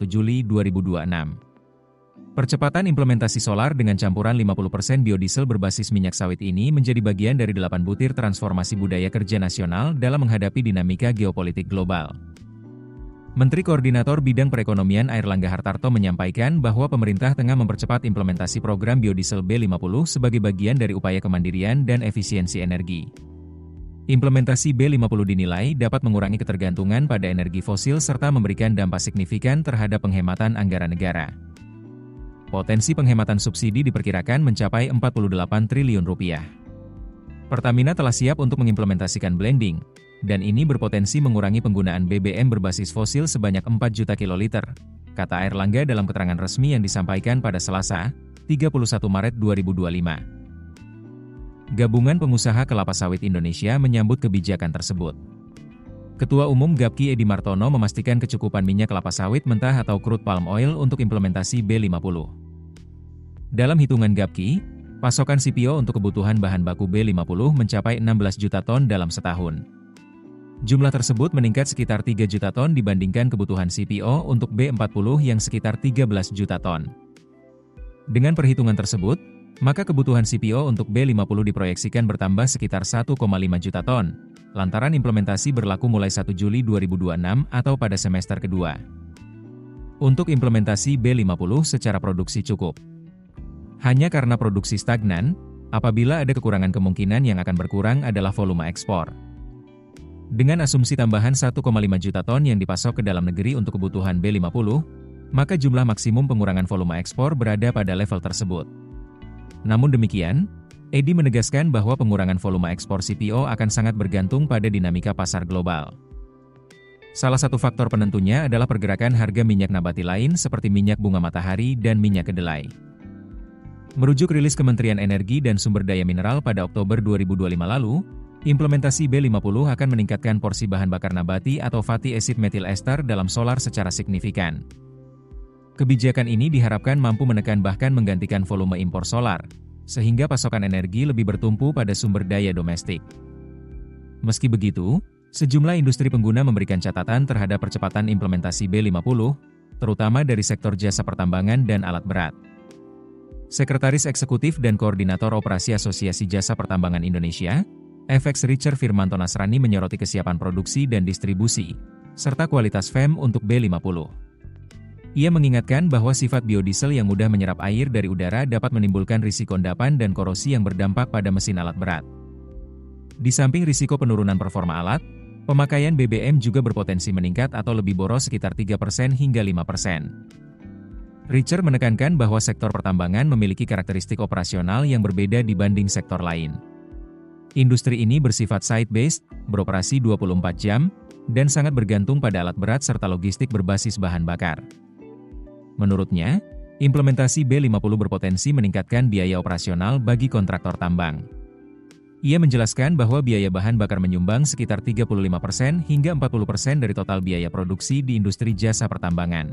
Juli 2026. Percepatan implementasi solar dengan campuran 50% biodiesel berbasis minyak sawit ini menjadi bagian dari 8 butir transformasi budaya kerja nasional dalam menghadapi dinamika geopolitik global. Menteri Koordinator Bidang Perekonomian Airlangga Hartarto menyampaikan bahwa pemerintah tengah mempercepat implementasi program biodiesel B50 sebagai bagian dari upaya kemandirian dan efisiensi energi. Implementasi B50 dinilai dapat mengurangi ketergantungan pada energi fosil serta memberikan dampak signifikan terhadap penghematan anggaran negara. Potensi penghematan subsidi diperkirakan mencapai 48 triliun rupiah. Pertamina telah siap untuk mengimplementasikan blending, dan ini berpotensi mengurangi penggunaan BBM berbasis fosil sebanyak 4 juta kiloliter, kata Airlangga dalam keterangan resmi yang disampaikan pada Selasa, 31 Maret 2025. Gabungan Pengusaha Kelapa Sawit Indonesia menyambut kebijakan tersebut. Ketua Umum GAPKI Edi Martono memastikan kecukupan minyak kelapa sawit mentah atau crude palm oil untuk implementasi B50. Dalam hitungan GAPKI, pasokan CPO untuk kebutuhan bahan baku B50 mencapai 16 juta ton dalam setahun. Jumlah tersebut meningkat sekitar 3 juta ton dibandingkan kebutuhan CPO untuk B40 yang sekitar 13 juta ton. Dengan perhitungan tersebut, maka kebutuhan CPO untuk B50 diproyeksikan bertambah sekitar 1,5 juta ton, lantaran implementasi berlaku mulai 1 Juli 2026 atau pada semester kedua. Untuk implementasi B50 secara produksi cukup. Hanya karena produksi stagnan, apabila ada kekurangan kemungkinan yang akan berkurang adalah volume ekspor. Dengan asumsi tambahan 1,5 juta ton yang dipasok ke dalam negeri untuk kebutuhan B50, maka jumlah maksimum pengurangan volume ekspor berada pada level tersebut. Namun demikian, Edi menegaskan bahwa pengurangan volume ekspor CPO akan sangat bergantung pada dinamika pasar global. Salah satu faktor penentunya adalah pergerakan harga minyak nabati lain seperti minyak bunga matahari dan minyak kedelai. Merujuk rilis Kementerian Energi dan Sumber Daya Mineral pada Oktober 2025 lalu, implementasi B50 akan meningkatkan porsi bahan bakar nabati atau fatty acid methyl ester dalam solar secara signifikan. Kebijakan ini diharapkan mampu menekan bahkan menggantikan volume impor solar, sehingga pasokan energi lebih bertumpu pada sumber daya domestik. Meski begitu, sejumlah industri pengguna memberikan catatan terhadap percepatan implementasi B50, terutama dari sektor jasa pertambangan dan alat berat. Sekretaris Eksekutif dan Koordinator Operasi Asosiasi Jasa Pertambangan Indonesia, FX Richer Firmanto Nasrani menyoroti kesiapan produksi dan distribusi, serta kualitas VEM untuk B50. Ia mengingatkan bahwa sifat biodiesel yang mudah menyerap air dari udara dapat menimbulkan risiko endapan dan korosi yang berdampak pada mesin alat berat. Di samping risiko penurunan performa alat, pemakaian BBM juga berpotensi meningkat atau lebih boros sekitar 3% hingga 5%. Richer menekankan bahwa sektor pertambangan memiliki karakteristik operasional yang berbeda dibanding sektor lain. Industri ini bersifat site-based, beroperasi 24 jam, dan sangat bergantung pada alat berat serta logistik berbasis bahan bakar. Menurutnya, implementasi B50 berpotensi meningkatkan biaya operasional bagi kontraktor tambang. Ia menjelaskan bahwa biaya bahan bakar menyumbang sekitar 35% hingga 40% dari total biaya produksi di industri jasa pertambangan.